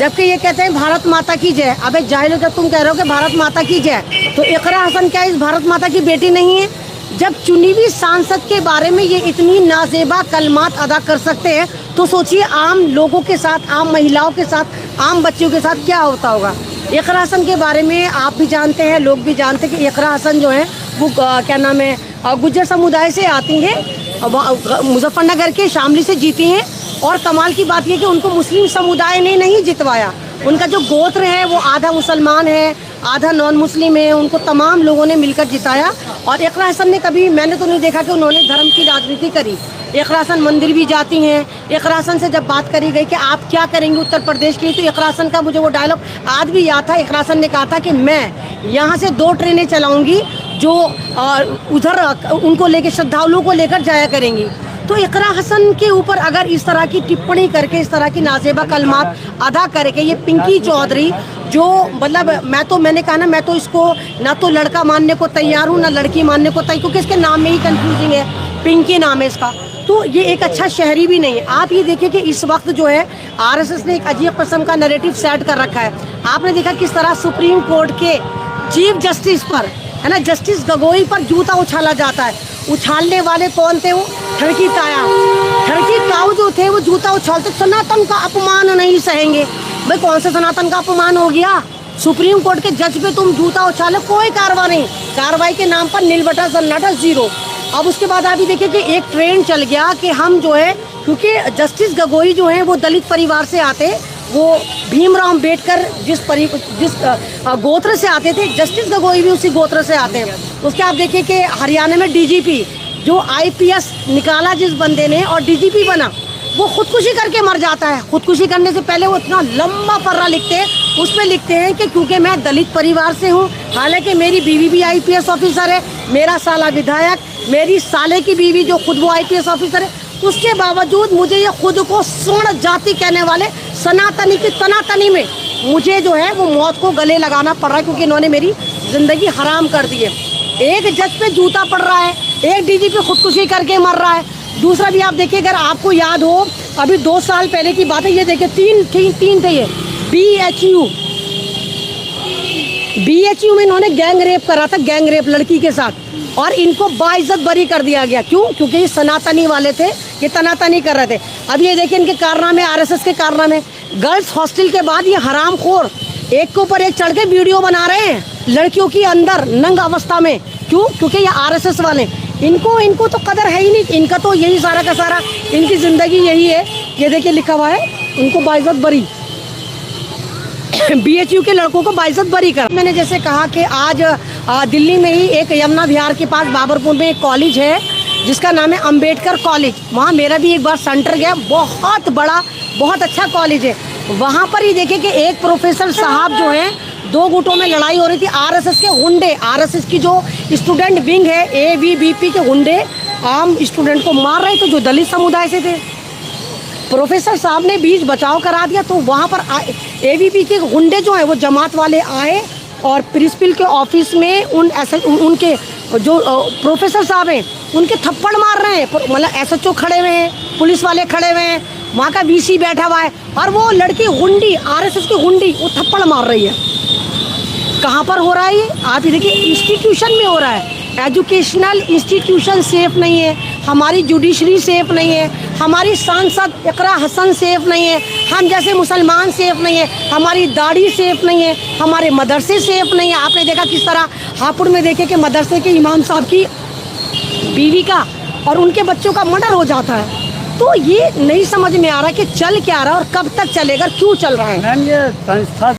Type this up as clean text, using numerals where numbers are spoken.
जबकि ये कहते हैं भारत माता की जय। अबे जाहिल, जब तुम कह रहे हो कि भारत माता की जय, तो इकरा हसन क्या इस भारत माता की बेटी नहीं है? जब चुनी हुई सांसद के बारे में ये इतनी नाजेबा कलमात अदा कर सकते हैं, तो सोचिए आम लोगों के साथ, आम महिलाओं के साथ, आम बच्चियों के साथ क्या होता होगा। इकरा हसन के बारे में आप भी जानते हैं, लोग भी जानते हैं कि इकरा हसन जो है वो क्या नाम है, गुज्जर समुदाय से आती हैं, मुजफ्फरनगर के शामली से जीती हैं। और कमाल की बात यह कि उनको मुस्लिम समुदाय ने नहीं जितवाया। उनका जो गोत्र है वो आधा मुसलमान है, आधा नॉन मुस्लिम है। उनको तमाम लोगों ने मिलकर जिताया। और इकरा हसन ने कभी, मैंने तो नहीं देखा कि उन्होंने धर्म की राजनीति करी। इकरा हसन मंदिर भी जाती हैं। इकरा हसन से जब बात करी गई कि आप क्या करेंगे उत्तर प्रदेश के लिए, तो इकरा हसन का मुझे वो डायलॉग आज भी याद था। इकरा हसन ने कहा था कि मैं यहाँ से 2 ट्रेनें चलाऊँगी जो उधर उनको लेकर, श्रद्धालुओं को लेकर जाया करेंगी। तो इकरा हसन के ऊपर अगर इस तरह की टिप्पणी करके, इस तरह की नाजेबा कलमात अदा करके ये पिंकी चौधरी जो, मतलब मैंने कहा ना, मैं तो इसको ना तो लड़का मानने को तैयार हूँ ना लड़की मानने को तैयार, क्योंकि इसके नाम में ही कंफ्यूजिंग है, पिंकी नाम है इसका। तो ये एक अच्छा शहरी भी नहीं है। आप ये देखिए कि इस वक्त जो है आरएसएस ने एक अजीब किस्म का नैरेटिव सेट कर रखा है। आपने देखा किस तरह सुप्रीम कोर्ट के चीफ जस्टिस पर, है ना, जस्टिस गगोई पर जूता उछाला जाता है। उछालने वाले कौन थे? वो ठरकी ताऊ जो थे, वो जूता उछालते, सनातन का अपमान नहीं सहेंगे। भाई कौन सा सनातन का अपमान हो गया? सुप्रीम कोर्ट के जज पे तुम जूता उछाले, कोई कार्रवाई नहीं। कार्रवाई के नाम पर नील बटा सन्नाटा, 0। अब उसके बाद आप ये देखिए कि एक ट्रेंड चल गया कि हम जो है, क्योंकि जस्टिस गगोई जो है वो दलित परिवार से आते, वो भीमराव अम्बेडकर जिस गोत्र से आते थे, जस्टिस गगोई भी उसी गोत्र से आते हैं। उसके आप देखिए कि हरियाणा में डीजीपी जो आईपीएस निकाला जिस बंदे ने और डीजीपी बना, वो खुदकुशी करके मर जाता है। खुदकुशी करने से पहले वो इतना लंबा पर्रा लिखते हैं, उसमें लिखते हैं कि क्योंकि मैं दलित परिवार से हूँ, हालांकि मेरी बीवी भी आईपीएस ऑफिसर है, मेरा साला विधायक, मेरी साले की बीवी जो खुद वो आईपीएस ऑफिसर है, उसके बावजूद मुझे ये खुद को स्वर्ण जाति कहने वाले सनातनी की तनातनी में मुझे जो है वो मौत को गले लगाना पड़ रहा है, क्योंकि इन्होंने मेरी जिंदगी हराम कर दी है। एक जज पे जूता पड़ रहा है, एक डीजीपी खुदकुशी करके मर रहा है। दूसरा भी आप देखिए, अगर आपको याद हो, अभी 2 साल पहले की बात है, ये देखिए 3 थे ये बीएचयू में इन्होंने गैंग रेप करा था, गैंग रेप लड़की के साथ, और इनको बाइज्जत बरी कर दिया गया। क्यों? क्योंकि ये सनातनी वाले थे, ये तनातनी कर रहे थे। अब ये देखिए इनके कारनामे, आरएसएस के कारनामे। गर्ल्स हॉस्टल के बाद ये हरामखोर एक के ऊपर एक चढ़ के वीडियो बना रहे हैं लड़कियों की अंदर नंग अवस्था में। क्यों? क्योंकि ये आरएसएस वाले, इनको तो कदर है ही नहीं। इनका तो यही सारा का सारा, इनकी जिंदगी यही है। ये देखिए लिखा हुआ है, उनको बाइज्जत बरी, बीएचयू के लड़कों को बाइज्जत बरी कर। मैंने जैसे कहा कि आज दिल्ली में ही एक यमुना विहार के पास बाबरपुर में एक कॉलेज है जिसका नाम है अम्बेडकर कॉलेज। वहाँ मेरा भी एक बार सेंटर गया, बहुत बड़ा, बहुत अच्छा कॉलेज है। वहाँ पर ही देखे कि एक प्रोफेसर साहब जो हैं, 2 गुटों में लड़ाई हो रही थी। आरएसएस के गुंडे, आरएसएस की जो स्टूडेंट विंग है, एबीवीपी के गुंडे आम स्टूडेंट को मार रहे थे जो दलित समुदाय से थे। प्रोफेसर साहब ने बीच बचाव करा दिया, तो वहाँ पर एबीवीपी के गुंडे जो हैं वो जमात वाले आए और प्रिंसिपल के ऑफिस में उनके जो प्रोफेसर साहब हैं उनके थप्पड़ मार रहे हैं। मतलब एसएचओ खड़े हुए हैं, पुलिस वाले खड़े हुए हैं, वहाँ का वीसी बैठा हुआ है, और वो लड़की गुंडी, आरएसएस की गुंडी, वो थप्पड़ मार रही है। कहाँ पर हो रहा है ये? आप ये देखिए, इंस्टीट्यूशन में हो रहा है। एजुकेशनल इंस्टीट्यूशन सेफ नहीं है, हमारी जुडिशरी सेफ नहीं है, हमारी सांसद इकरा हसन सेफ नहीं है, हम जैसे मुसलमान सेफ नहीं है, हमारी दाढ़ी सेफ नहीं है, हमारे मदरसे सेफ नहीं है। आपने देखा किस तरह हापुड़ में देखे कि मदरसे के इमाम साहब की बीवी का और उनके बच्चों का मर्डर हो जाता है। तो ये नहीं समझ में आ रहा कि चल क्या रहा है और कब तक चलेगा, क्यों चल रहा है। मैम ये संस्था